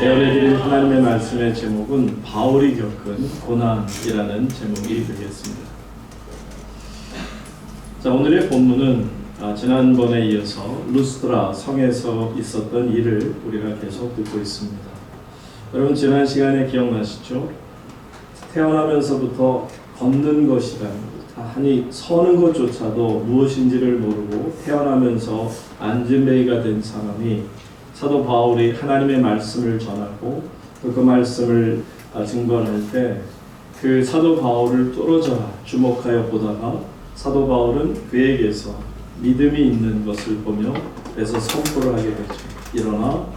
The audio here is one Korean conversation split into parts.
예언해드린 하나님의 말씀의 제목은 바울이 겪은 고난이라는 제목이 되겠습니다. 자, 오늘의 본문은 지난번에 이어서 루스드라 성에서 있었던 일을 우리가 계속 듣고 있습니다. 여러분, 지난 시간에 기억나시죠? 태어나면서부터 걷는 것이란, 아니 서는 것조차도 무엇인지를 모르고 태어나면서 안진뱅이가 된 사람이 사도 바울이 하나님의 말씀을 전하고 또 그 말씀을 증거할 때 그 사도 바울을 뚫어져라 주목하여 보다가 사도 바울은 그에게서 믿음이 있는 것을 보며 그래서 선포를 하게 되죠. 일어나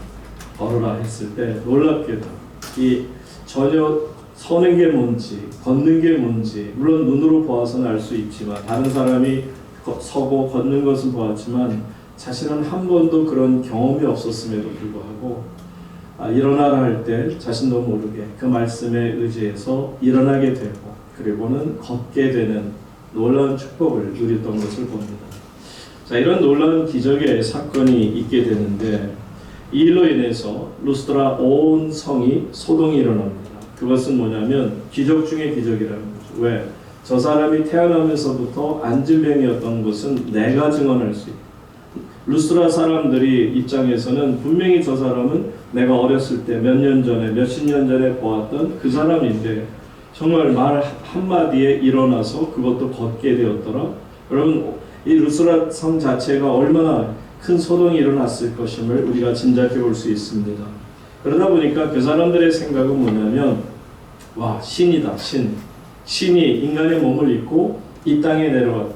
걸어라 했을 때 놀랍게도 이 전혀 서는 게 뭔지 걷는 게 뭔지 물론 눈으로 보아서는 알 수 있지만 다른 사람이 서고 걷는 것은 보았지만 자신은 한 번도 그런 경험이 없었음에도 불구하고 일어나라 할 때 자신도 모르게 그 말씀에 의지해서 일어나게 되고 그리고는 걷게 되는 놀라운 축복을 누렸던 것을 봅니다. 자, 이런 놀라운 기적의 사건이 있게 되는데 이 일로 인해서 루스드라 온 성이 소동이 일어납니다. 그것은 뭐냐면 기적 중의 기적이라는 거죠. 왜? 저 사람이 태어나면서부터 안진뱅이였던 것은 내가 증언할 수 있다. 루스드라 사람들이 입장에서는 분명히 저 사람은 내가 어렸을 때 몇 년 전에 몇십 년 전에 보았던 그 사람인데 정말 말 한마디에 일어나서 그것도 걷게 되었더라. 여러분, 이 루스드라 성 자체가 얼마나 큰 소동이 일어났을 것임을 우리가 짐작해 볼 수 있습니다. 그러다 보니까 그 사람들의 생각은 뭐냐면 와, 신이다, 신이 인간의 몸을 입고 이 땅에 내려왔다.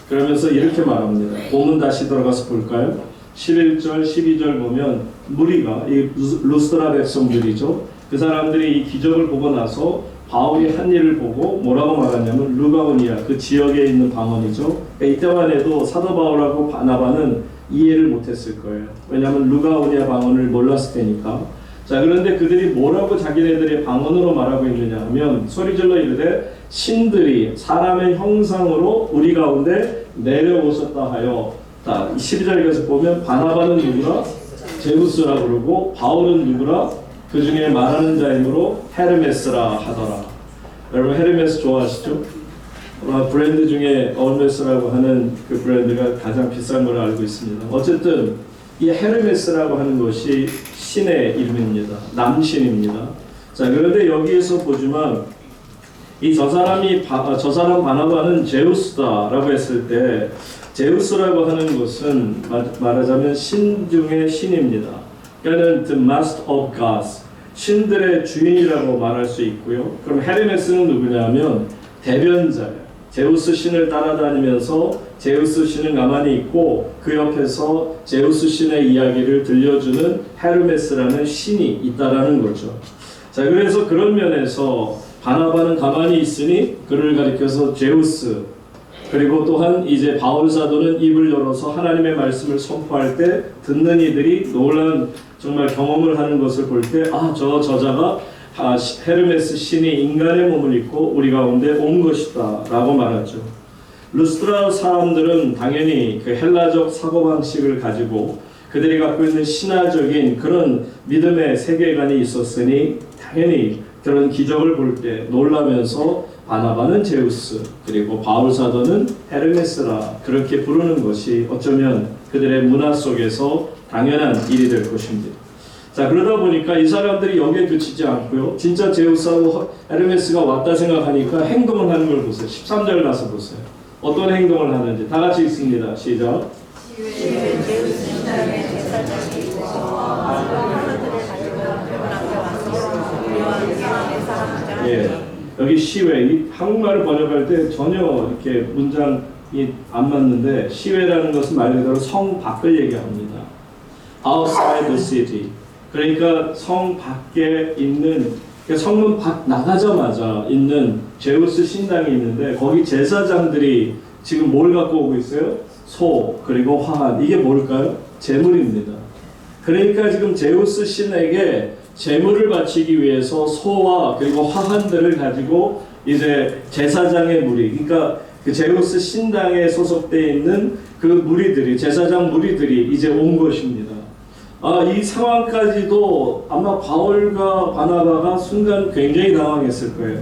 그러면서 이렇게 말합니다. 본문 다시 들어가서 볼까요? 11절, 12절 보면 무리가 이 루스드라 백성들이죠. 그 사람들이 이 기적을 보고 나서 바울이 한 일을 보고 뭐라고 말하냐면 루가오니아, 그 지역에 있는 방언이죠. 이때만 해도 사도 바울하고 바나바는 이해를 못했을 거예요. 왜냐하면 루가오니아 방언을 몰랐을 테니까. 자, 그런데 그들이 뭐라고 자기네들의 방언으로 말하고 있느냐 하면 소리질러 이르되 신들이 사람의 형상으로 우리 가운데 내려오셨다 하여. 자, 12절에서 보면 바나바는 누구라? 제우스라 그러고 바울은 누구라? 그 중에 말하는 자이므로 헤르메스라 하더라. 여러분, 헤르메스 좋아하시죠? 브랜드 중에 얼메스라고 하는 그 브랜드가 가장 비싼 걸 알고 있습니다. 어쨌든 이 헤르메스라고 하는 것이 신의 이름입니다. 남신입니다. 자, 그런데 여기에서 보지만 저 사람 바나바는 제우스다라고 했을 때 제우스라고 하는 것은 말하자면 신 중의 신입니다. 그러니까 the master of gods, 신들의 주인이라고 말할 수 있고요. 그럼 헤르메스는 누구냐면 대변자예요. 제우스 신을 따라다니면서 제우스 신은 가만히 있고 그 옆에서 제우스 신의 이야기를 들려주는 헤르메스라는 신이 있다라는 거죠. 자, 그래서 그런 면에서 바나바는 가만히 있으니 그를 가리켜서 제우스, 그리고 또한 이제 바울 사도는 입을 열어서 하나님의 말씀을 선포할 때 듣는 이들이 놀라운 정말 경험을 하는 것을 볼 때 저 저자가 헤르메스 신이 인간의 몸을 입고 우리 가운데 온 것이다 라고 말하죠. 루스드라 사람들은 당연히 그 헬라적 사고방식을 가지고 그들이 갖고 있는 신화적인 그런 믿음의 세계관이 있었으니 당연히 그런 기적을 볼 때 놀라면서 바나바는 제우스 그리고 바울 사도는 헤르메스라 그렇게 부르는 것이 어쩌면 그들의 문화 속에서 당연한 일이 될 것입니다. 자, 그러다 보니까 이 사람들이 여기에 그치지 않고요. 진짜 제우스하고 헤르메스가 왔다 생각하니까 행동을 하는 걸 보세요. 13절 가서 보세요. 어떤 행동을 하는지 다 같이 읽습니다. 시작. 예, 여기 시외, 한국말을 번역할 때 전혀 이렇게 문장이 안 맞는데 시외라는 것은 말 그대로 성 밖을 얘기합니다. Outside the city. 그러니까 성 밖에 있는, 성문 밖 나가자마자 있는 제우스 신당이 있는데 거기 제사장들이 지금 뭘 갖고 오고 있어요? 소, 그리고 화환. 이게 뭘까요? 제물입니다. 그러니까 지금 제우스 신에게 제물을 바치기 위해서 소와 그리고 화환들을 가지고 이제 제사장의 무리, 그러니까 그 제우스 신당에 소속되어 있는 그 무리들이, 제사장 무리들이 이제 온 것입니다. 이 상황까지도 아마 바울과 바나바가 순간 굉장히 당황했을 거예요.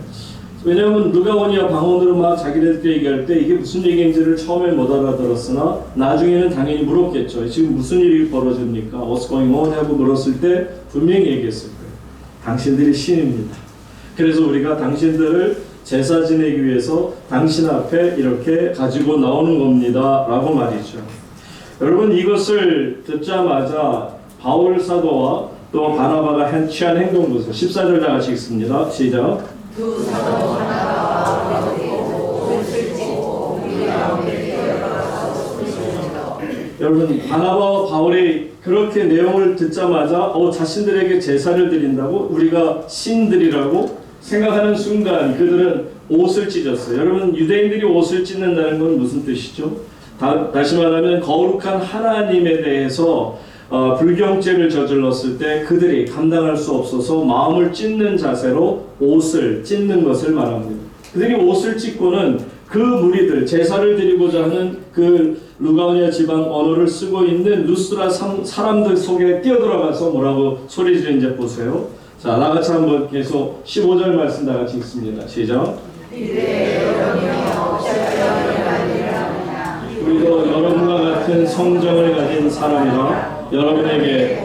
왜냐하면 누가 오냐 방언으로 막 자기네들끼리 얘기할 때 이게 무슨 얘기인지를 처음에 못 알아들었으나 나중에는 당연히 물었겠죠. 지금 무슨 일이 벌어집니까? What's going on? 하고 물었을 때 분명히 얘기했을 거예요. 당신들이 신입니다. 그래서 우리가 당신들을 제사 지내기 위해서 당신 앞에 이렇게 가지고 나오는 겁니다. 라고 말이죠. 여러분, 이것을 듣자마자 바울 사도와 또 바나바가 취한 행동 보세요. 14절 다 같이 읽습니다. 시작. 두 사도 하나가 옷을 찢고 우리 가운데 뛰어가서 소리지르며. 여러분, 바나바와 바울이 그렇게 내용을 듣자마자 자신들에게 제사를 드린다고, 우리가 신들이라고 생각하는 순간 그들은 옷을 찢었어요. 여러분, 유대인들이 옷을 찢는다는 건 무슨 뜻이죠? 다시 말하면 거룩한 하나님에 대해서 불경죄를 저질렀을 때 그들이 감당할 수 없어서 마음을 찢는 자세로 옷을 찢는 것을 말합니다. 그들이 옷을 찢고는 그 무리들, 제사를 드리고자 하는 그 루가오니아 지방 언어를 쓰고 있는 루스드라 사람들 속에 뛰어들어가서 뭐라고 소리 지르는지 보세요. 자, 나같이 한번 계속 15절 말씀 다 같이 읽습니다. 시작. 우리도 여러분과 같은 성정을 가진 사람이라 여러분에게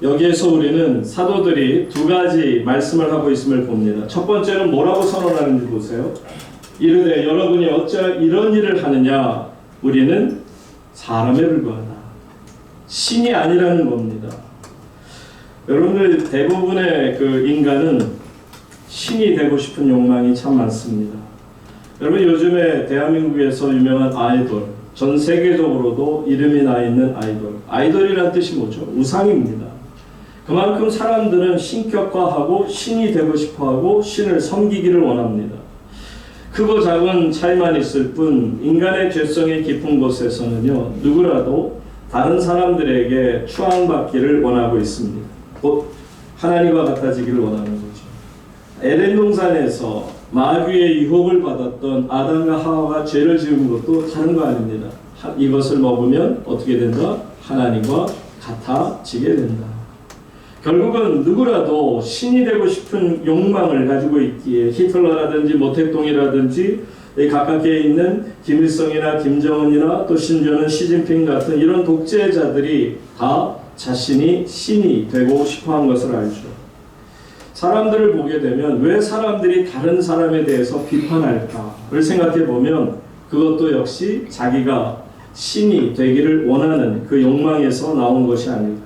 여기에서 우리는 사도들이 두 가지 말씀을 하고 있음을 봅니다. 첫 번째는 뭐라고 선언하는지 보세요. 이르되 여러분이 어찌 이런 일을 하느냐? 우리는 사람에 불과하다. 신이 아니라는 겁니다. 여러분들 대부분의 그 인간은 신이 되고 싶은 욕망이 참 많습니다. 여러분, 요즘에 대한민국에서 유명한 아이돌, 전 세계적으로도 이름이 나 있는 아이돌이란 뜻이 뭐죠? 우상입니다. 그만큼 사람들은 신격화하고 신이 되고 싶어하고 신을 섬기기를 원합니다. 크고 작은 차이만 있을 뿐 인간의 죄성이 깊은 곳에서는요, 누구라도 다른 사람들에게 추앙받기를 원하고 있습니다. 곧 하나님과 같아지기를 원하는 거죠. 에덴 동산에서 마귀의 유혹을 받았던 아담과 하와가 죄를 지은 것도 다른 거 아닙니다. 이것을 먹으면 어떻게 된다? 하나님과 같아지게 된다. 결국은 누구라도 신이 되고 싶은 욕망을 가지고 있기에 히틀러라든지 모택동이라든지 가깝게 있는 김일성이나 김정은이나 또 심지어는 시진핑 같은 이런 독재자들이 다 자신이 신이 되고 싶어한 것을 알죠. 사람들을 보게 되면 왜 사람들이 다른 사람에 대해서 비판할까를 생각해 보면 그것도 역시 자기가 신이 되기를 원하는 그 욕망에서 나온 것이 아닐까.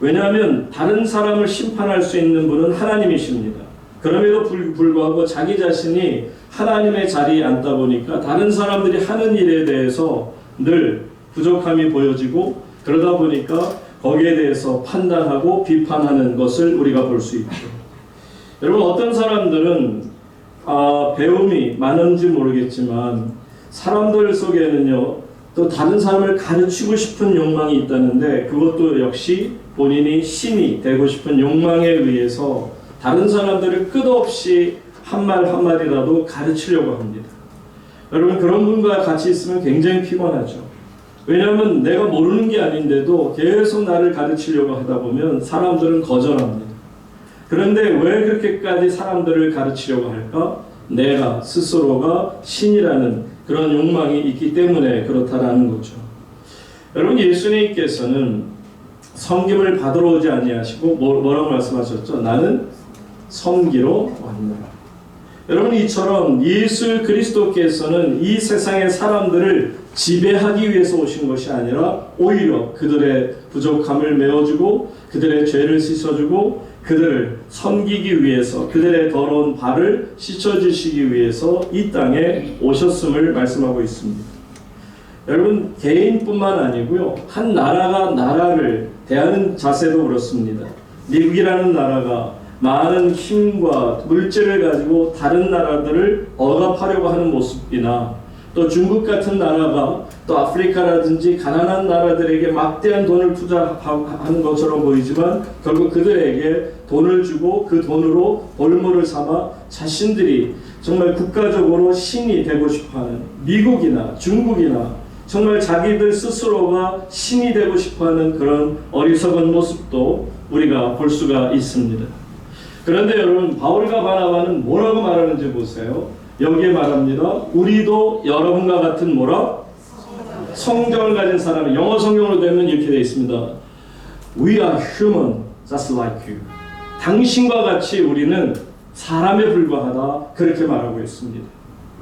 왜냐하면 다른 사람을 심판할 수 있는 분은 하나님이십니다. 그럼에도 불구하고 자기 자신이 하나님의 자리에 앉다 보니까 다른 사람들이 하는 일에 대해서 늘 부족함이 보여지고 그러다 보니까 거기에 대해서 판단하고 비판하는 것을 우리가 볼 수 있죠. 여러분, 어떤 사람들은 배움이 많은지 모르겠지만 사람들 속에는요, 또 다른 사람을 가르치고 싶은 욕망이 있다는데 그것도 역시 본인이 신이 되고 싶은 욕망에 의해서 다른 사람들을 끝없이 한 말 한마디라도 가르치려고 합니다. 여러분, 그런 분과 같이 있으면 굉장히 피곤하죠. 왜냐하면 내가 모르는 게 아닌데도 계속 나를 가르치려고 하다 보면 사람들은 거절합니다. 그런데 왜 그렇게까지 사람들을 가르치려고 할까? 내가 스스로가 신이라는 그런 욕망이 있기 때문에 그렇다라는 거죠. 여러분, 예수님께서는 섬김을 받으러 오지 아니하시고 뭐라고 말씀하셨죠? 나는 섬기러 왔노라. 여러분, 이처럼 예수 그리스도께서는 이 세상의 사람들을 지배하기 위해서 오신 것이 아니라 오히려 그들의 부족함을 메워주고 그들의 죄를 씻어주고 그들을 섬기기 위해서 그들의 더러운 발을 씻어주시기 위해서 이 땅에 오셨음을 말씀하고 있습니다. 여러분, 개인뿐만 아니고요, 한 나라가 나라를 대하는 자세도 그렇습니다. 미국이라는 나라가 많은 힘과 물질을 가지고 다른 나라들을 억압하려고 하는 모습이나 또 중국 같은 나라가 또 아프리카라든지 가난한 나라들에게 막대한 돈을 투자하는 것처럼 보이지만 결국 그들에게 돈을 주고 그 돈으로 볼모를 삼아 자신들이 정말 국가적으로 신이 되고 싶어하는 미국이나 중국이나 정말 자기들 스스로가 신이 되고 싶어하는 그런 어리석은 모습도 우리가 볼 수가 있습니다. 그런데 여러분, 바울과 바나바는 뭐라고 말하는지 보세요. 여기에 말합니다. 우리도 여러분과 같은 뭐라? 성경을 가진 사람이, 영어 성경으로 되면 이렇게 되어 있습니다. We are human, just like you. 당신과 같이 우리는 사람에 불과하다, 그렇게 말하고 있습니다.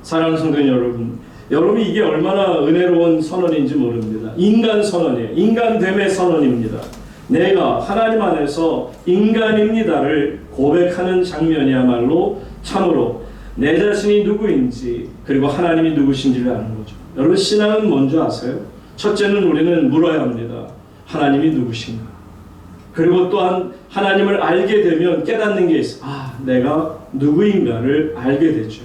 사랑하는 성도 여러분, 여러분이 이게 얼마나 은혜로운 선언인지 모릅니다. 인간 선언이에요. 인간됨의 선언입니다. 내가 하나님 안에서 인간입니다를 고백하는 장면이야말로 참으로 내 자신이 누구인지 그리고 하나님이 누구신지를 아는 거죠. 여러분, 신앙은 뭔지 아세요? 첫째는 우리는 물어야 합니다. 하나님이 누구신가? 그리고 또한 하나님을 알게 되면 깨닫는 게 있어요. 아, 내가 누구인가를 알게 되죠.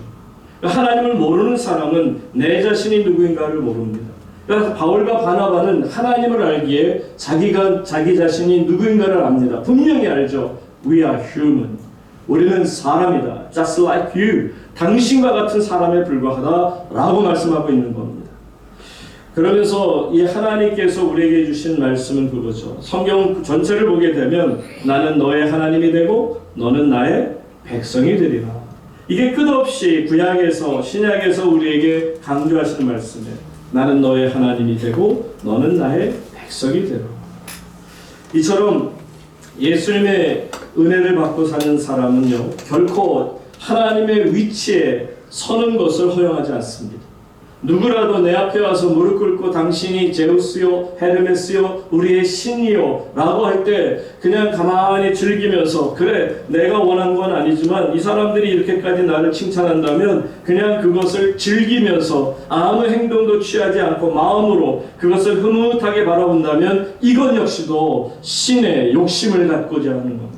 하나님을 모르는 사람은 내 자신이 누구인가를 모릅니다. 그래서 바울과 바나바는 하나님을 알기에 자기 자신이 누구인가를 압니다. 분명히 알죠. We are human. 우리는 사람이다. Just like you. 당신과 같은 사람에 불과하다 라고 말씀하고 있는 겁니다. 그러면서 이 하나님께서 우리에게 주신 말씀은 그거죠. 성경 전체를 보게 되면 나는 너의 하나님이 되고 너는 나의 백성이 되리라. 이게 끝없이 구약에서 신약에서 우리에게 강조하시는 말씀이에요. 나는 너의 하나님이 되고 너는 나의 백성이 되라. 이처럼 예수님의 은혜를 받고 사는 사람은요, 결코 하나님의 위치에 서는 것을 허용하지 않습니다. 누구라도 내 앞에 와서 무릎 꿇고 당신이 제우스요 헤르메스요 우리의 신이요 라고 할 때 그냥 가만히 즐기면서 그래 내가 원한 건 아니지만 이 사람들이 이렇게까지 나를 칭찬한다면 그냥 그것을 즐기면서 아무 행동도 취하지 않고 마음으로 그것을 흐뭇하게 바라본다면 이건 역시도 신의 욕심을 갖고자 하는 겁니다.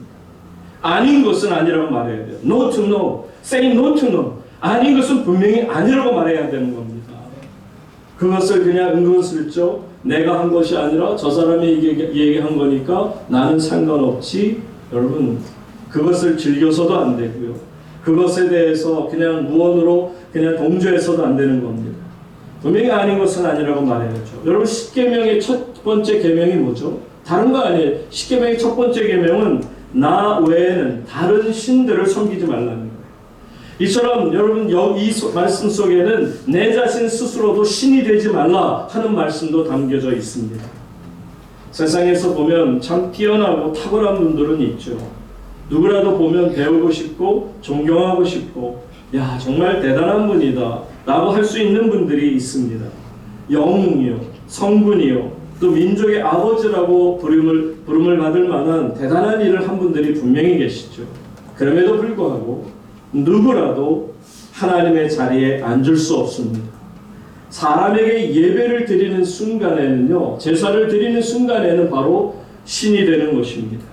아닌 것은 아니라고 말해야 돼요. No to no. Say no to no. 아닌 것은 분명히 아니라고 말해야 되는 겁니다. 그것을 그냥 은근슬쩍 내가 한 것이 아니라 저 사람이 얘기한 거니까 나는 상관없지. 여러분, 그것을 즐겨서도 안 되고요. 그것에 대해서 그냥 무언으로 그냥 동조해서도 안 되는 겁니다. 분명히 아닌 것은 아니라고 말해야죠. 여러분, 십계명의 첫 번째 계명이 뭐죠? 다른 거 아니에요. 십계명의 첫 번째 계명은 나 외에는 다른 신들을 섬기지 말라는 거예요. 이처럼 여러분 이 말씀 속에는 내 자신 스스로도 신이 되지 말라 하는 말씀도 담겨져 있습니다. 세상에서 보면 참 뛰어나고 탁월한 분들은 있죠. 누구라도 보면 배우고 싶고 존경하고 싶고 야 정말 대단한 분이다 라고 할 수 있는 분들이 있습니다. 영웅이요, 성군이요, 또 민족의 아버지라고 부름을 받을 만한 대단한 일을 한 분들이 분명히 계시죠. 그럼에도 불구하고 누구라도 하나님의 자리에 앉을 수 없습니다. 사람에게 예배를 드리는 순간에는요, 제사를 드리는 순간에는 바로 신이 되는 것입니다.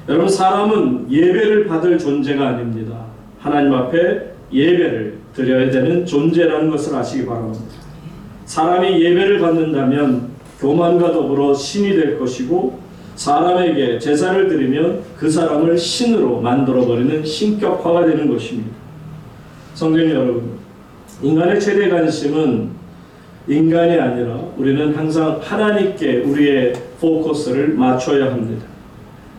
여러분, 사람은 예배를 받을 존재가 아닙니다. 하나님 앞에 예배를 드려야 되는 존재라는 것을 아시기 바랍니다. 사람이 예배를 받는다면 교만과 더불어 신이 될 것이고 사람에게 제사를 드리면 그 사람을 신으로 만들어버리는 신격화가 되는 것입니다. 성도님 여러분, 인간의 최대 관심은 인간이 아니라 우리는 항상 하나님께 우리의 포커스를 맞춰야 합니다.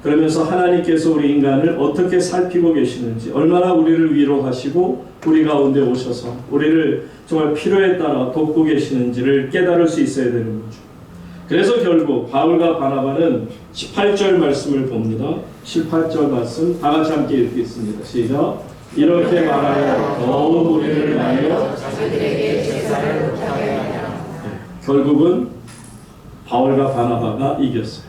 그러면서 하나님께서 우리 인간을 어떻게 살피고 계시는지, 얼마나 우리를 위로하시고 우리 가운데 오셔서 우리를 정말 필요에 따라 돕고 계시는지를 깨달을 수 있어야 되는 거죠. 그래서 결국 바울과 바나바는 18절 말씀을 봅니다. 18절 말씀 다 같이 함께 읽겠습니다. 시작. 이렇게 말하여 더욱 우리를 위하여 자기들에게 제사를 못하게 하냐. 결국은 바울과 바나바가 이겼어요.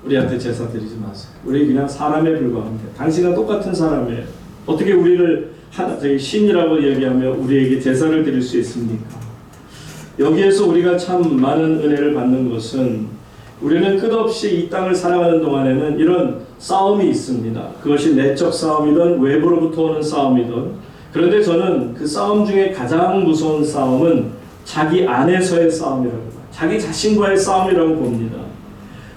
우리한테 제사 드리지 마세요. 우리 그냥 사람에 불과합니다. 당신과 똑같은 사람이에요. 어떻게 우리를 신이라고 얘기하며 우리에게 제사를 드릴 수 있습니까? 여기에서 우리가 참 많은 은혜를 받는 것은 우리는 끝없이 이 땅을 살아가는 동안에는 이런 싸움이 있습니다. 그것이 내적 싸움이든 외부로부터 오는 싸움이든. 그런데 저는 그 싸움 중에 가장 무서운 싸움은 자기 안에서의 싸움이라고, 자기 자신과의 싸움이라고 봅니다.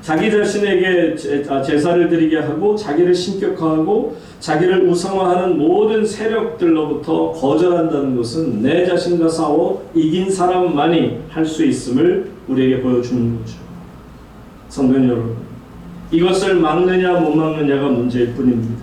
자기 자신에게 제사를 드리게 하고 자기를 신격화하고 자기를 우상화하는 모든 세력들로부터 거절한다는 것은 내 자신과 싸워 이긴 사람만이 할 수 있음을 우리에게 보여주는 거죠. 성도 여러분, 이것을 막느냐 못 막느냐가 문제일 뿐입니다.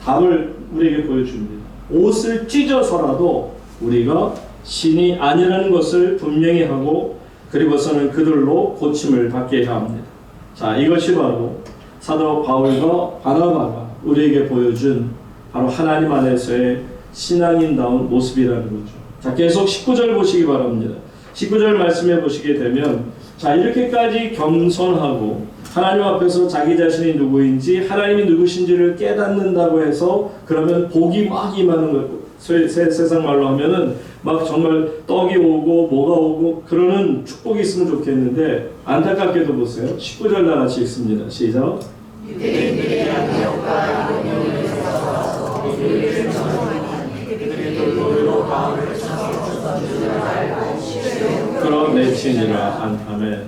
답을 우리에게 보여줍니다. 옷을 찢어서라도 우리가 신이 아니라는 것을 분명히 하고 그리고서는 그들로 고침을 받게 해야 합니다. 자, 이것이 바로 사도 바울과 바나바가 우리에게 보여준 바로 하나님 안에서의 신앙인다운 모습이라는 거죠. 자, 계속 19절 보시기 바랍니다. 19절 말씀해 보시게 되면, 자, 이렇게까지 겸손하고 하나님 앞에서 자기 자신이 누구인지 하나님이 누구신지를 깨닫는다고 해서 그러면 복이 막 임하는 것, 세상 말로 하면은 막 정말 떡이 오고 뭐가 오고 그러는 축복이 있으면 좋겠는데, 안타깝게도 보세요. 19절 다 같이 읽습니다. 시작. 유대인들이란 기업과 이론을 세워서 우리를 전하니 그들의 돌로 마음을 쳐서 주를 알고 시를 끌어내치니라. 아멘.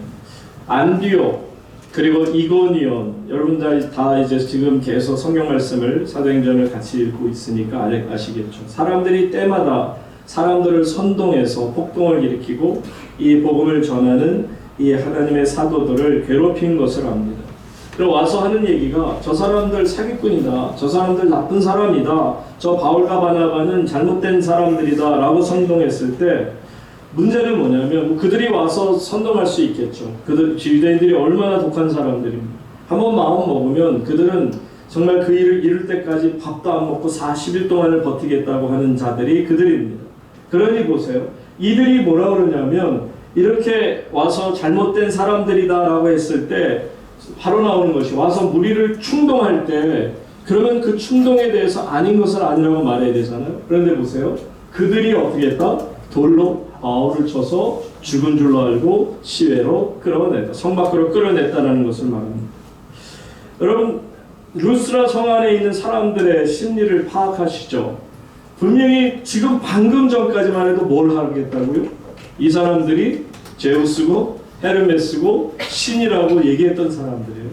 안디옥 그리고 이고니온, 여러분 다 이제 지금 계속 성경 말씀을 사도행전을 같이 읽고 있으니까 아시겠죠. 사람들이 때마다 사람들을 선동해서 폭동을 일으키고 이 복음을 전하는 이 하나님의 사도들을 괴롭힌 것을 압니다. 그리고 와서 하는 얘기가 저 사람들 사기꾼이다, 저 사람들 나쁜 사람이다, 저 바울과 바나바는 잘못된 사람들이다 라고 선동했을 때 문제는 뭐냐면 그들이 와서 선동할 수 있겠죠. 유대인들이 얼마나 독한 사람들입니다. 한번 마음 먹으면 그들은 정말 그 일을 이룰 때까지 밥도 안 먹고 40일 동안을 버티겠다고 하는 자들이 그들입니다. 그러니 보세요. 이들이 뭐라 그러냐면 이렇게 와서 잘못된 사람들이다 라고 했을 때 바로 나오는 것이, 와서 무리를 충동할 때 그러면 그 충동에 대해서 아닌 것을 아니라고 말해야 되잖아요. 그런데 보세요. 그들이 어떻게 했다? 돌로 바울을 쳐서 죽은 줄로 알고 시외로 끌어냈다. 성 밖으로 끌어냈다는 것을 말합니다. 여러분, 루스라 성 안에 있는 사람들의 심리를 파악하시죠? 분명히 지금 방금 전까지만 해도 뭘 하겠다고요? 이 사람들이 제우스고 헤르메스고 신이라고 얘기했던 사람들이에요.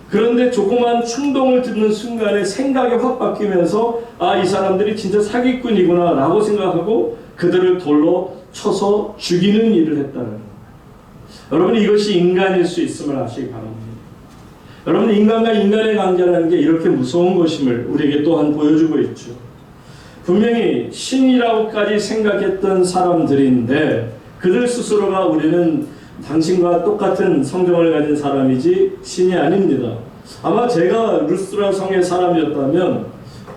그런데 조그만 충동을 듣는 순간에 생각이 확 바뀌면서 아, 이 사람들이 진짜 사기꾼이구나 라고 생각하고 그들을 돌로 쳐서 죽이는 일을 했다는 거예요. 여러분, 이것이 인간일 수 있음을 아시기 바랍니다. 여러분, 인간과 인간의 관계라는 게 이렇게 무서운 것임을 우리에게 또한 보여주고 있죠. 분명히 신이라고까지 생각했던 사람들인데 그들 스스로가 우리는 당신과 똑같은 성정을 가진 사람이지 신이 아닙니다. 아마 제가 루스라 성의 사람이었다면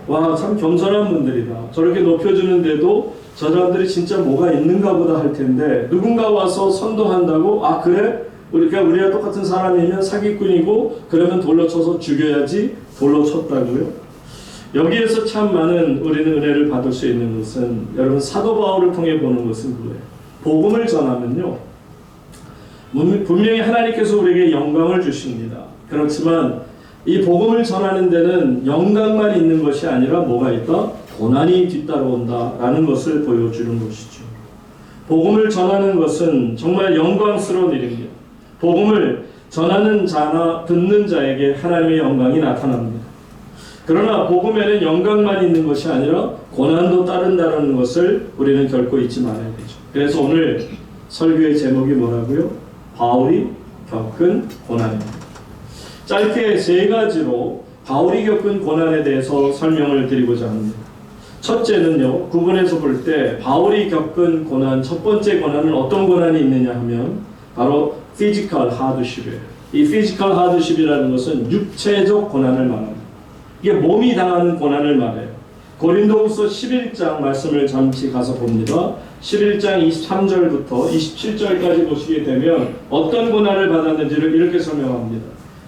와, 참 겸손한 분들이다, 저렇게 높여주는데도 저 사람들이 진짜 뭐가 있는가 보다 할 텐데 누군가 와서 선동한다고 아 그래? 우리가 똑같은 사람이면 사기꾼이고 그러면 돌로 쳐서 죽여야지 돌로 쳤다고요? 여기에서 참 많은 우리는 은혜를 받을 수 있는 것은, 여러분, 사도 바울을 통해 보는 것은 뭐예요? 복음을 전하면요, 분명히 하나님께서 우리에게 영광을 주십니다. 그렇지만 이 복음을 전하는 데는 영광만 있는 것이 아니라 뭐가 있다? 고난이 뒤따라온다라는 것을 보여주는 것이죠. 복음을 전하는 것은 정말 영광스러운 일입니다. 복음을 전하는 자나 듣는 자에게 하나님의 영광이 나타납니다. 그러나 복음에는 영광만 있는 것이 아니라 고난도 따른다는 것을 우리는 결코 잊지 말아야 되죠. 그래서 오늘 설교의 제목이 뭐라고요? 바울이 겪은 고난입니다. 짧게 세 가지로 바울이 겪은 고난에 대해서 설명을 드리고자 합니다. 첫째는요, 구분해서 볼 때 바울이 겪은 고난, 첫 번째 고난은 어떤 고난이 있느냐 하면 바로 physical hardship이에요. 이 physical hardship이라는 것은 육체적 고난을 말합니다. 이게 몸이 당하는 고난을 말해요. 고린도후서 11장 말씀을 잠시 가서 봅니다. 11장 23절부터 27절까지 보시게 되면 어떤 고난을 받았는지를 이렇게 설명합니다.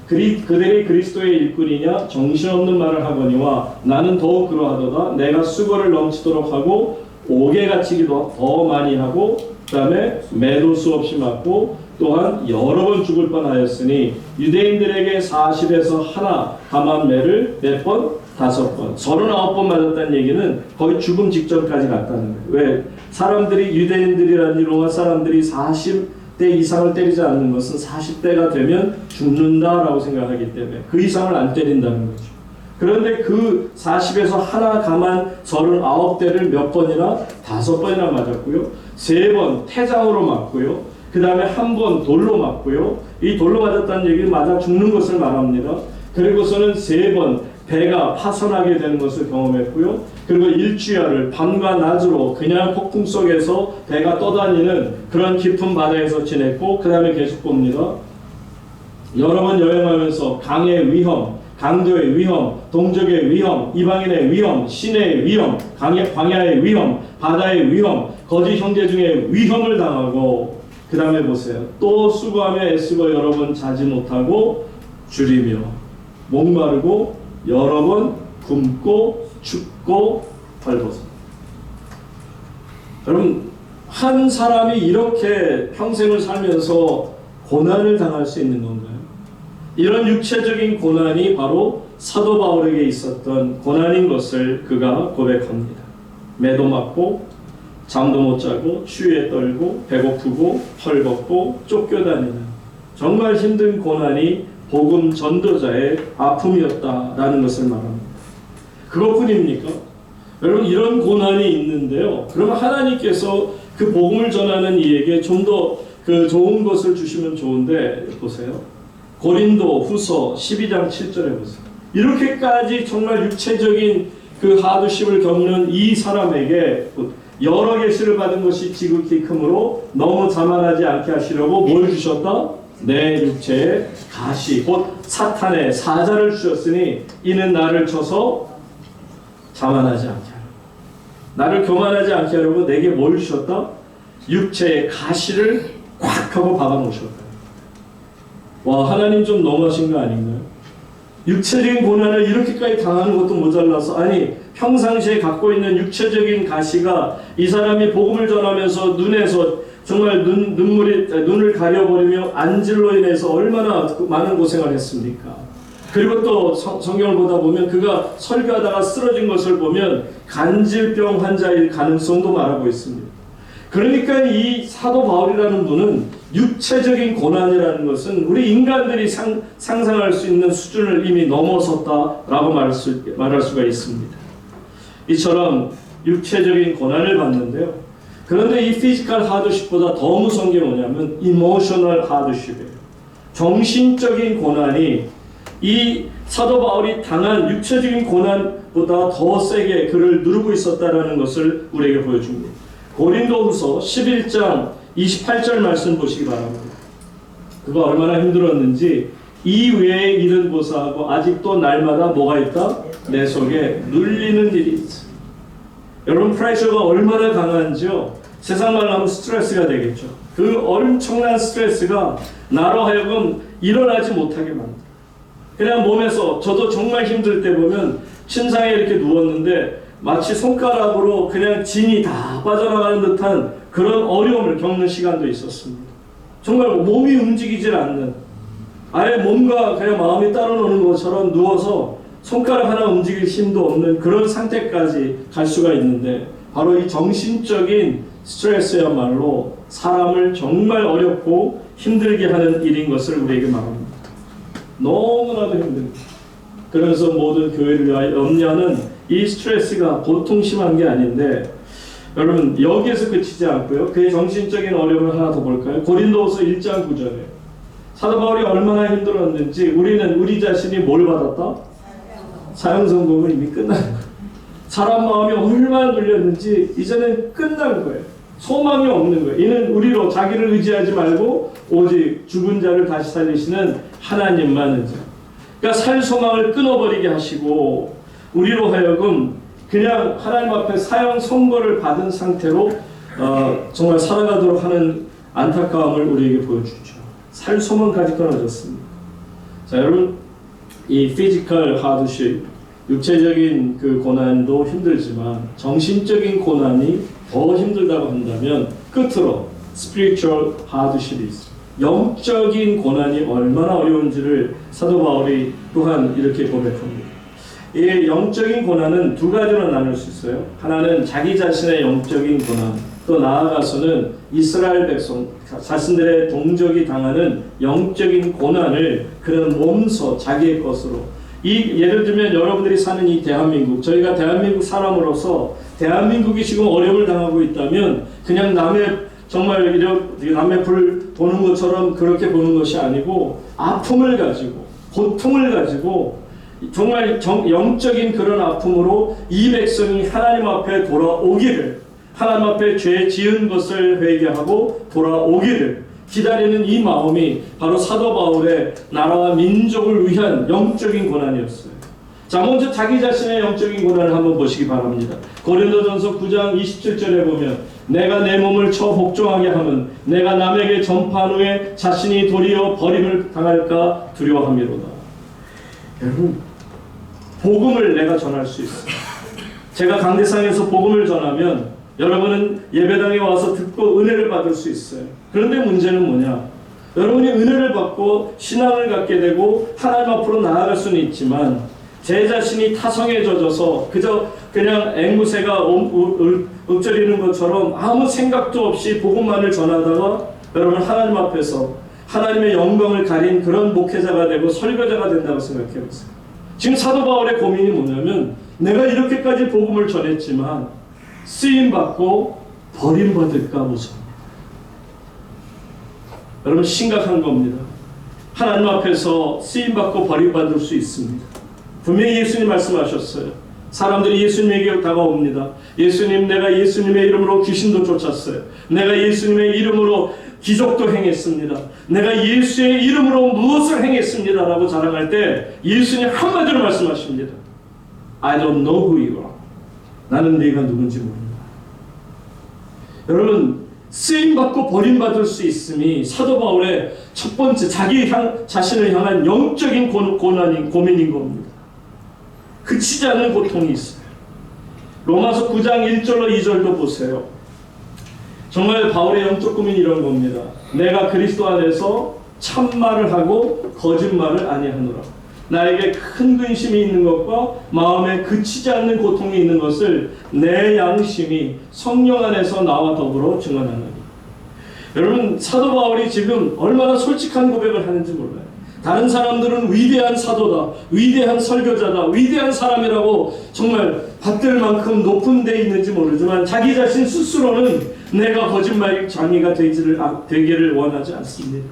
그들이 그리스도의 일꾼이냐 정신없는 말을 하거니와 나는 더욱 그러하도다. 내가 수고를 넘치도록 하고 옥에 갇히기도 더 많이 하고 그 다음에 매도 수없이 맞고 또한 여러 번 죽을 뻔하였으니 유대인들에게 40에서 하나 감한 매를 몇 번? 5번, 39번 맞았다는 얘기는 거의 죽음 직전까지 갔다는 거예요. 왜? 사람들이, 유대인들이라든지 로마 사람들이 40대 이상을 때리지 않는 것은 40대가 되면 죽는다라고 생각하기 때문에 그 이상을 안 때린다는 거죠. 그런데 그 40에서 하나 감한 39대를 몇 번이나? 5번이나 맞았고요. 3번 태장으로 맞고요. 그 다음에 한 번 돌로 맞고요. 이 돌로 맞았다는 얘기는 맞아 죽는 것을 말합니다. 그리고서는 3번 배가 파손하게 되는 것을 경험했고요. 그리고 일주야를 밤과 낮으로 그냥 폭풍 속에서 배가 떠다니는 그런 깊은 바다에서 지냈고, 그 다음에 계속 봅니다. 여러 번 여행하면서 강의 위험, 강도의 위험, 동족의 위험, 이방인의 위험, 시내의 위험, 광야의 위험, 바다의 위험, 거짓 형제 중에 위험을 당하고, 그 다음에 보세요. 또 수고하며 애쓰고 여러 번 자지 못하고 줄이며 목마르고 여러 번 굶고 춥고 헐벗어. 여러분, 한 사람이 이렇게 평생을 살면서 고난을 당할 수 있는 건가요? 이런 육체적인 고난이 바로 사도 바울에게 있었던 고난인 것을 그가 고백합니다. 매도 맞고 잠도 못 자고 추위에 떨고 배고프고 헐벗고 쫓겨다니는 정말 힘든 고난이 복음 전도자의 아픔이었다라는 것을 말합니다. 그것뿐입니까? 여러분, 이런 고난이 있는데요. 그러면 하나님께서 그 복음을 전하는 이에게 좀 더 그 좋은 것을 주시면 좋은데, 보세요. 고린도 후서 12장 7절에 보세요. 이렇게까지 정말 육체적인 그 하드십을 겪는 이 사람에게 여러 계시를 받은 것이 지극히 크므로 너무 자만하지 않게 하시려고 뭘 주셨다? 내 육체에 가시, 곧 사탄의 사자를 주셨으니 이는 나를 쳐서 자만하지 않게 하려고, 나를 교만하지 않게 하려고 내게 뭘 주셨다? 육체의 가시를 꽉 하고 박아 놓으셨다. 와, 하나님 좀 너무하신 거 아닌가요? 육체적인 고난을 이렇게까지 당하는 것도 모자라서, 아니 평상시에 갖고 있는 육체적인 가시가 이 사람이 복음을 전하면서 눈에서 정말 눈을 가려버리며 안질로 인해서 얼마나 많은 고생을 했습니까? 그리고 또 성경을 보다 보면 그가 설교하다가 쓰러진 것을 보면 간질병 환자일 가능성도 말하고 있습니다. 그러니까 이 사도 바울이라는 분은 육체적인 고난이라는 것은 우리 인간들이 상상할 수 있는 수준을 이미 넘어섰다라고 말할 수가 있습니다. 이처럼 육체적인 고난을 받는데요. 그런데 이 피지컬 하드십보다 더 무서운 게 뭐냐면 이모셔널 하드십이에요. 정신적인 고난이 이 사도 바울이 당한 육체적인 고난보다 더 세게 그를 누르고 있었다는 것을 우리에게 보여줍니다. 고린도후서 11장 28절 말씀 보시기 바랍니다. 그가 얼마나 힘들었는지 이 외의 일은 고사하고 아직도 날마다 뭐가 있다? 내 속에 눌리는 일이 있어. 여러분, 프레셔가 얼마나 강한지요? 세상 말로 하면 스트레스가 되겠죠. 그 엄청난 스트레스가 나로 하여금 일어나지 못하게 만들어요. 그냥 몸에서, 저도 정말 힘들 때 보면 침상에 이렇게 누웠는데 마치 손가락으로 그냥 진이 다 빠져나가는 듯한 그런 어려움을 겪는 시간도 있었습니다. 정말 몸이 움직이질 않는, 아예 몸과 그냥 마음이 따로 노는 것처럼 누워서 손가락 하나 움직일 힘도 없는 그런 상태까지 갈 수가 있는데, 바로 이 정신적인 스트레스야말로 사람을 정말 어렵고 힘들게 하는 일인 것을 우리에게 말합니다. 너무나도 힘듭니다. 그래서 모든 교회를 위하여 염려하는 이 스트레스가 보통 심한 게 아닌데, 여러분 여기에서 그치지 않고요. 그의 정신적인 어려움을 하나 더 볼까요? 고린도후서 1장 9절에 사도 바울이 얼마나 힘들었는지 우리 자신이 뭘 받았다? 사형 선고는 이미 끝난 거예요. 사람 마음이 얼마나 눌렸는지 이제는 끝난 거예요. 소망이 없는 거예요. 이는 우리로 자기를 의지하지 말고 오직 죽은 자를 다시 살리시는 하나님만 의지하고, 그러니까 살 소망을 끊어버리게 하시고 우리로 하여금 그냥 하나님 앞에 사형 선고를 받은 상태로 정말 살아가도록 하는 안타까움을 우리에게 보여주죠. 살 소망까지 끊어졌습니다. 자, 여러분, 이 피지컬 하드십, 육체적인 그 고난도 힘들지만 정신적인 고난이 더 힘들다고 한다면 끝으로 spiritual hardship이 있습니다. 영적인 고난이 얼마나 어려운지를 사도 바울이 또한 이렇게 고백합니다. 이 영적인 고난은 두 가지로 나눌 수 있어요. 하나는 자기 자신의 영적인 고난, 또 나아가서는 이스라엘 백성 자신들의 동족이 당하는 영적인 고난을 그는 몸소 자기의 것으로, 예를 들면 여러분들이 사는 이 대한민국, 저희가 대한민국 사람으로서 대한민국이 지금 어려움을 당하고 있다면 그냥 남의 정말 남의 불 보는 것처럼 그렇게 보는 것이 아니고, 아픔을 가지고 고통을 가지고 정말 영적인 그런 아픔으로 이 백성이 하나님 앞에 돌아오기를, 하나님 앞에 죄 지은 것을 회개하고 돌아오기를 기다리는 이 마음이 바로 사도 바울의 나라와 민족을 위한 영적인 고난이었어요. 자, 먼저 자기 자신의 영적인 고난을 한번 보시기 바랍니다. 고린도전서 9장 27절에 보면 내가 내 몸을 처 복종하게 하면 내가 남에게 전파한 후에 자신이 도리어 버림을 당할까 두려워함이로다. 여러분, 복음을 내가 전할 수 있어요. 제가 강대상에서 복음을 전하면 여러분은 예배당에 와서 듣고 은혜를 받을 수 있어요. 그런데 문제는 뭐냐? 여러분이 은혜를 받고 신앙을 갖게 되고 하나님 앞으로 나아갈 수는 있지만 제 자신이 타성에 젖어서 그냥 앵무새가 읊조리는 것처럼 아무 생각도 없이 복음만을 전하다가 여러분 하나님 앞에서 하나님의 영광을 가린 그런 목회자가 되고 설교자가 된다고 생각해 보세요. 지금 사도 바울의 고민이 뭐냐면 내가 이렇게까지 복음을 전했지만 쓰임받고 버림받을까 무서워. 여러분, 심각한 겁니다. 하나님 앞에서 쓰임받고 버림받을 수 있습니다. 분명히 예수님 말씀하셨어요. 사람들이 예수님에게 다가옵니다. 예수님, 내가 예수님의 이름으로 귀신도 쫓았어요. 내가 예수님의 이름으로 기적도 행했습니다. 내가 예수의 이름으로 무엇을 행했습니다 라고 자랑할 때 예수님 한마디로 말씀하십니다. I don't know who you are. 나는 네가 누군지 모른다. 여러분, 쓰임받고 버림받을 수 있음이 사도 바울의 첫 번째 자신을 향한 영적인 고민인 겁니다. 그치지 않는 고통이 있어요. 로마서 9장 1절로 2절도 보세요. 정말 바울의 영적 고민이 이런 겁니다. 내가 그리스도 안에서 참말을 하고 거짓말을 아니하노라. 나에게 큰 근심이 있는 것과 마음에 그치지 않는 고통이 있는 것을 내 양심이 성령 안에서 나와 더불어 증언하노니. 여러분, 사도 바울이 지금 얼마나 솔직한 고백을 하는지 몰라요. 다른 사람들은 위대한 사도다, 위대한 설교자다, 위대한 사람이라고 정말 받들 만큼 높은 데 있는지 모르지만 자기 자신 스스로는 내가 거짓말쟁이가 되기를 원하지 않습니다.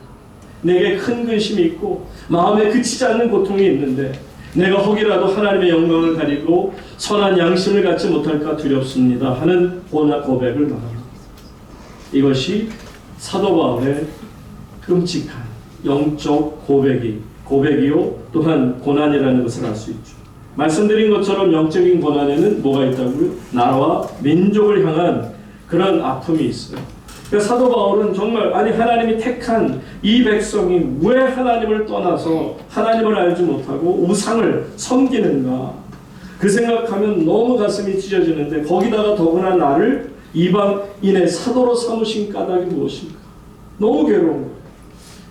내게 큰 근심이 있고 마음에 그치지 않는 고통이 있는데 내가 혹이라도 하나님의 영광을 가리고 선한 양심을 갖지 못할까 두렵습니다 하는 고백을 말합니다. 이것이 사도 바울의 끔찍한 영적 고백이요 또한 고난이라는 것을 알 수 있죠. 말씀드린 것처럼 영적인 고난에는 뭐가 있다고요? 나라와 민족을 향한 그런 아픔이 있어요. 그러니까 사도 바울은 정말 하나님이 택한 이 백성이 왜 하나님을 떠나서 하나님을 알지 못하고 우상을 섬기는가, 그 생각하면 너무 가슴이 찢어지는데 거기다가 더구나 나를 이방인의 사도로 삼으신 까닭이 무엇인가? 너무 괴로운 거예요.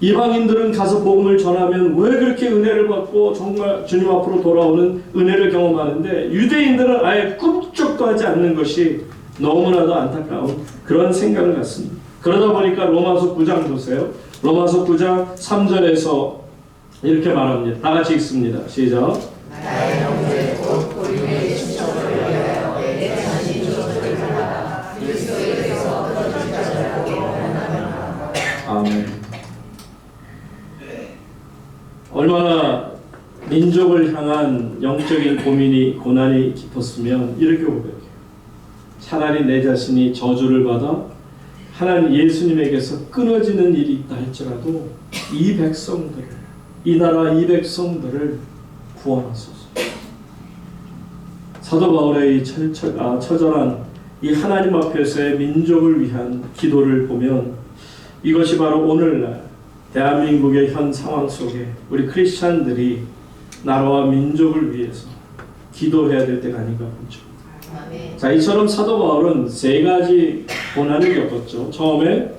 이방인들은 가서 복음을 전하면 왜 그렇게 은혜를 받고 정말 주님 앞으로 돌아오는 은혜를 경험하는데 유대인들은 아예 꿈쩍도 하지 않는 것이 너무나도 안타까운 그런 생각을 갖습니다. 그러다 보니까 로마서 9장 보세요. 로마서 9장 3절에서 이렇게 말합니다. 다 같이 읽습니다. 시작. 나의 형제 곧 우리의 신청을 위하여 내 자신이 조소를 받아 그리스도에게서 얻어진 자를 보게 원하노라. 아멘. 얼마나 민족을 향한 영적인 고난이 깊었으면 이렇게 고백해요. 차라리 내 자신이 저주를 받아 하나님 예수님에게서 끊어지는 일이 있다 할지라도 이 백성들을, 이 나라 이 백성들을 구원하소서. 사도 바울의 이 처절한 이 하나님 앞에서의 민족을 위한 기도를 보면 이것이 바로 오늘날 대한민국의 현 상황 속에 우리 크리스찬들이 나라와 민족을 위해서 기도해야 될 때가 아닌가 보죠. 자, 이처럼 사도 바울은 세 가지 고난을 겪었죠. 처음에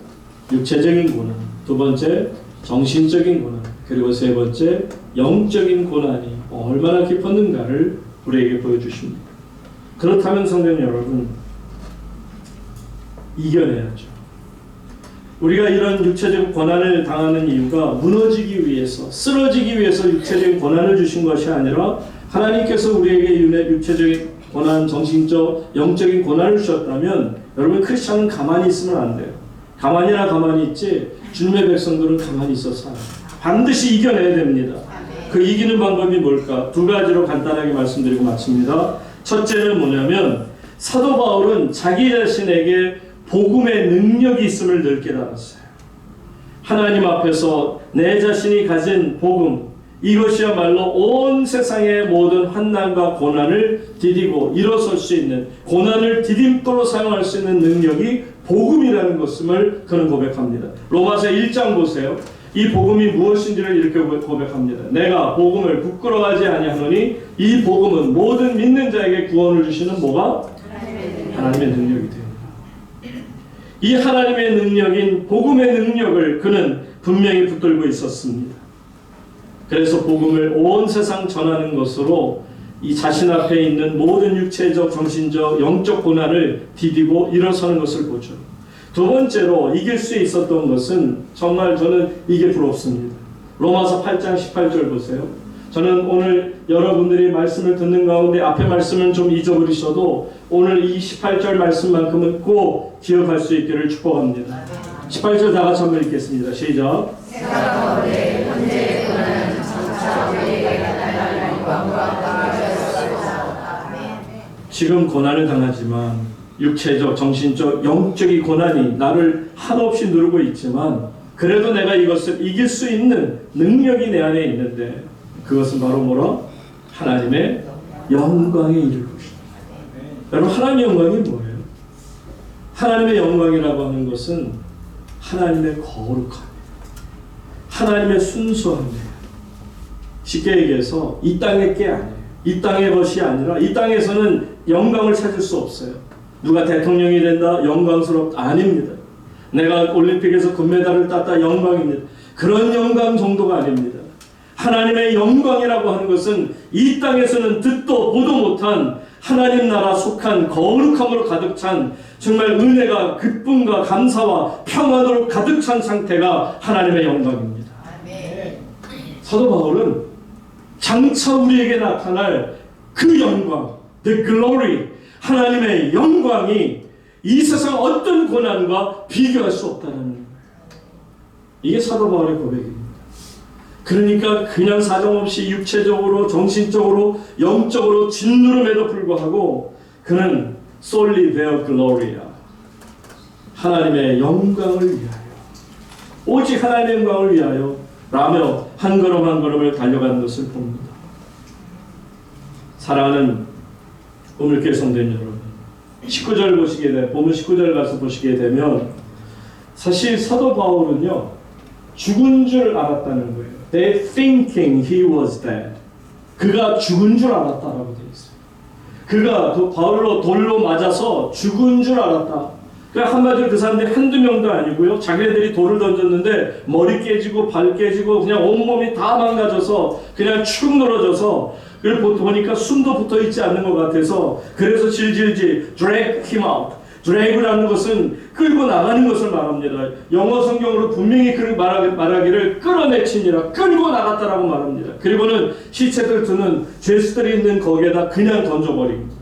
육체적인 고난, 두 번째 정신적인 고난, 그리고 세 번째 영적인 고난이 얼마나 깊었는가를 우리에게 보여주십니다. 그렇다면 성도 여러분, 이겨내야죠. 우리가 이런 육체적 고난을 당하는 이유가 무너지기 위해서, 쓰러지기 위해서 육체적인 고난을 주신 것이 아니라 하나님께서 우리에게 육체적인 고난, 정신적, 영적인 고난을 주셨다면 여러분, 크리스찬은 가만히 있으면 안 돼요. 가만히 있지 주님의 백성들은 가만히 있어서 안 돼요. 반드시 이겨내야 됩니다. 그 이기는 방법이 뭘까? 두 가지로 간단하게 말씀드리고 마칩니다. 첫째는 뭐냐면 사도 바울은 자기 자신에게 복음의 능력이 있음을 늘 깨달았어요. 하나님 앞에서 내 자신이 가진 복음, 이것이야말로 온 세상의 모든 환난과 고난을 디디고 일어설 수 있는, 고난을 디딤돌로 사용할 수 있는 능력이 복음이라는 것을 그는 고백합니다. 로마서 1장 보세요. 이 복음이 무엇인지를 이렇게 고백합니다. 내가 복음을 부끄러워하지 아니하노니 이 복음은 모든 믿는 자에게 구원을 주시는 뭐가? 하나님의 능력이 됩니다. 이 하나님의 능력인 복음의 능력을 그는 분명히 붙들고 있었습니다. 그래서 복음을 온 세상 전하는 것으로 이 자신 앞에 있는 모든 육체적, 정신적, 영적 고난을 디디고 일어서는 것을 보죠. 두 번째로 이길 수 있었던 것은 정말 저는 이게 부럽습니다. 로마서 8장 18절 보세요. 저는 오늘 여러분들이 말씀을 듣는 가운데 앞에 말씀은 좀 잊어버리셔도 오늘 이 18절 말씀만큼은 꼭 기억할 수 있기를 축복합니다. 18절 다 같이 한번 읽겠습니다. 시작. 지금 고난을 당하지만 육체적, 정신적, 영적인 고난이 나를 한없이 누르고 있지만 그래도 내가 이것을 이길 수 있는 능력이 내 안에 있는데 그것은 바로 뭐라? 하나님의 영광에 이를 것이다. 여러분, 하나님의 영광이 뭐예요? 하나님의 영광이라고 하는 것은 하나님의 거룩함, 하나님의 순수함이에요. 쉽게 얘기해서 이 땅의 게 아니에요. 이 땅의 것이 아니라 이 땅에서는 영광을 찾을 수 없어요. 누가 대통령이 된다? 영광스럽다? 아닙니다. 내가 올림픽에서 금메달을 땄다? 영광입니다. 그런 영광 정도가 아닙니다. 하나님의 영광이라고 하는 것은 이 땅에서는 듣도 보도 못한 하나님 나라 속한 거룩함으로 가득 찬 정말 은혜가 기쁨과 감사와 평안으로 가득 찬 상태가 하나님의 영광입니다. 사도 바울은 장차 우리에게 나타날 그 영광, the glory, 하나님의 영광이 이 세상 어떤 고난과 비교할 수 없다는 거예요. 이게 사도 바울의 고백입니다. 그러니까 그냥 사정없이 육체적으로, 정신적으로, 영적으로 짓누름에도 불구하고 그는 solely their glory야. 하나님의 영광을 위하여, 오직 하나님의 영광을 위하여 라며 한 걸음 한 걸음을 달려가는 것을 봅니다. 사랑하는 우물교회 성도님 여러분, 19절 보시게 돼, 본문 19절 가서 보시게 되면 사실 사도 바울은요 죽은 줄 알았다는 거예요. They thinking he was dead. 그가 죽은 줄 알았다라고 되어 있어요. 그가 바울로 돌로 맞아서 죽은 줄 알았다. 그러니까 한마디로 그 사람들이 한두 명도 아니고요. 자기네들이 돌을 던졌는데 머리 깨지고 발 깨지고 그냥 온몸이 다 망가져서 그냥 축 늘어져서 그걸 보니까 숨도 붙어있지 않는 것 같아서 그래서 질질질 drag him out. drag이라는 것은 끌고 나가는 것을 말합니다. 영어 성경으로 분명히 말하기를 끌어내치니라, 끌고 나갔다라고 말합니다. 그리고는 시체들 두는 죄수들이 있는 거기에다 그냥 던져버립니다.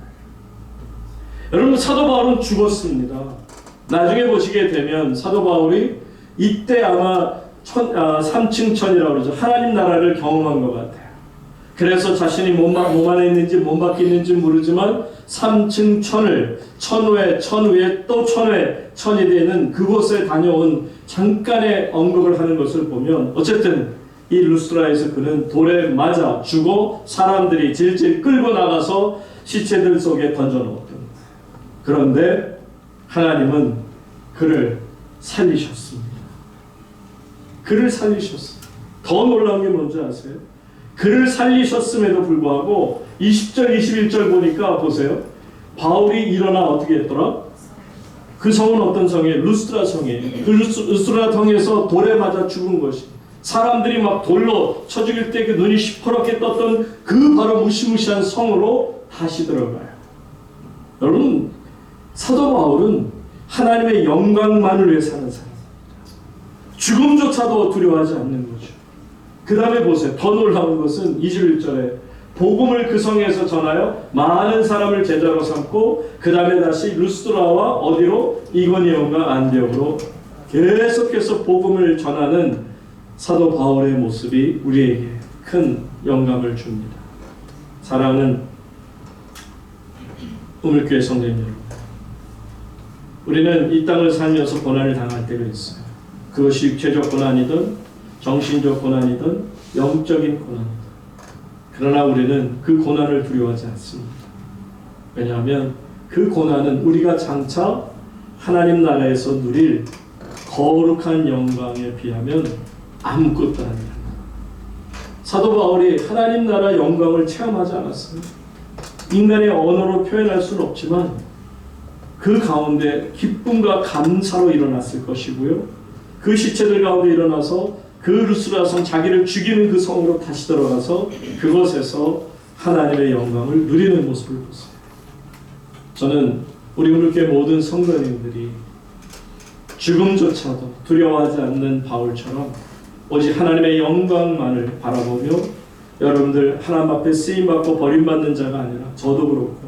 여러분, 사도 바울은 죽었습니다. 나중에 보시게 되면 사도 바울이 이때 아마 3층 천이라고 그러죠. 하나님 나라를 경험한 것 같아요. 그래서 자신이 몸 안에 있는지 몸 밖에 있는지 모르지만 3층 천을 천후에 천후에 또 천후에 천이 되는 그곳에 다녀온 잠깐의 언급을 하는 것을 보면 어쨌든 이 루스트라에서 그는 돌에 맞아 죽어 사람들이 질질 끌고 나가서 시체들 속에 던져놓았던 거예요. 그런데 하나님은 그를 살리셨습니다. 그를 살리셨어요. 더 놀라운 게 뭔지 아세요? 그를 살리셨음에도 불구하고 20절 21절 보니까 보세요. 바울이 일어나 어떻게 했더라? 그 성은 어떤 성이에요? 루스트라 성이에요. 그 루스트라 성에서 돌에 맞아 죽은 것이, 사람들이 막 돌로 쳐 죽일 때 그 눈이 시퍼렇게 떴던 그 바로 무시무시한 성으로 다시 들어가요. 여러분, 사도 바울은 하나님의 영광만을 위해 사는 사람입니다. 죽음조차도 두려워하지 않는 거죠. 그 다음에 보세요. 더 놀라운 것은 2절 1절에 복음을 그 성에서 전하여 많은 사람을 제자로 삼고 그 다음에 다시 루스드라와 어디로? 이고니온과 안디옥으로 계속해서 복음을 전하는 사도 바울의 모습이 우리에게 큰 영감을 줍니다. 사랑하는 우물교회 성도님 여러분, 우리는 이 땅을 살면서 고난을 당할 때가 있어요. 그것이 육체적 고난이든 정신적 고난이든 영적인 고난이든. 그러나 우리는 그 고난을 두려워하지 않습니다. 왜냐하면 그 고난은 우리가 장차 하나님 나라에서 누릴 거룩한 영광에 비하면 아무것도 아니라. 사도 바울이 하나님 나라 영광을 체험하지 않았어요. 인간의 언어로 표현할 수는 없지만 그 가운데 기쁨과 감사로 일어났을 것이고요. 그 시체들 가운데 일어나서 그 루스드라 성, 자기를 죽이는 그 성으로 다시 들어가서 그곳에서 하나님의 영광을 누리는 모습을 보세요. 저는 우리 우물교회 모든 성도님들이 죽음조차도 두려워하지 않는 바울처럼 오직 하나님의 영광만을 바라보며 여러분들 하나님 앞에 쓰임받고 버림받는 자가 아니라 저도 그렇고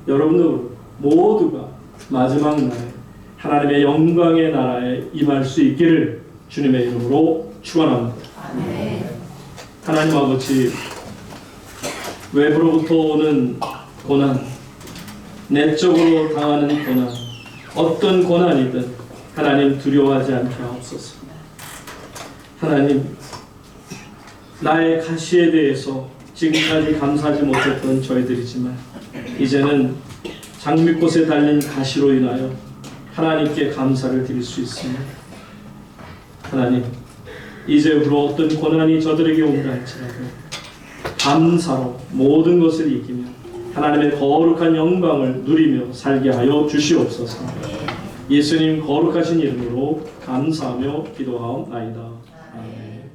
여러분도 그렇고 모두가 마지막 날에 하나님의 영광의 나라에 임할 수 있기를 주님의 이름으로 축원합니다. 하나님 아버지, 외부로부터 오는 고난, 내적으로 당하는 고난, 어떤 고난이든 하나님 두려워하지 않게 하옵소서. 하나님, 나의 가시에 대해서 지금까지 감사하지 못했던 저희들이지만 이제는 장미꽃에 달린 가시로 인하여 하나님께 감사를 드릴 수 있습니다. 하나님, 이제부로 어떤 고난이 저들에게 온다 할지라도 감사로 모든 것을 이기며 하나님의 거룩한 영광을 누리며 살게 하여 주시옵소서. 예수님 거룩하신 이름으로 감사하며 기도하옵나이다. 아멘.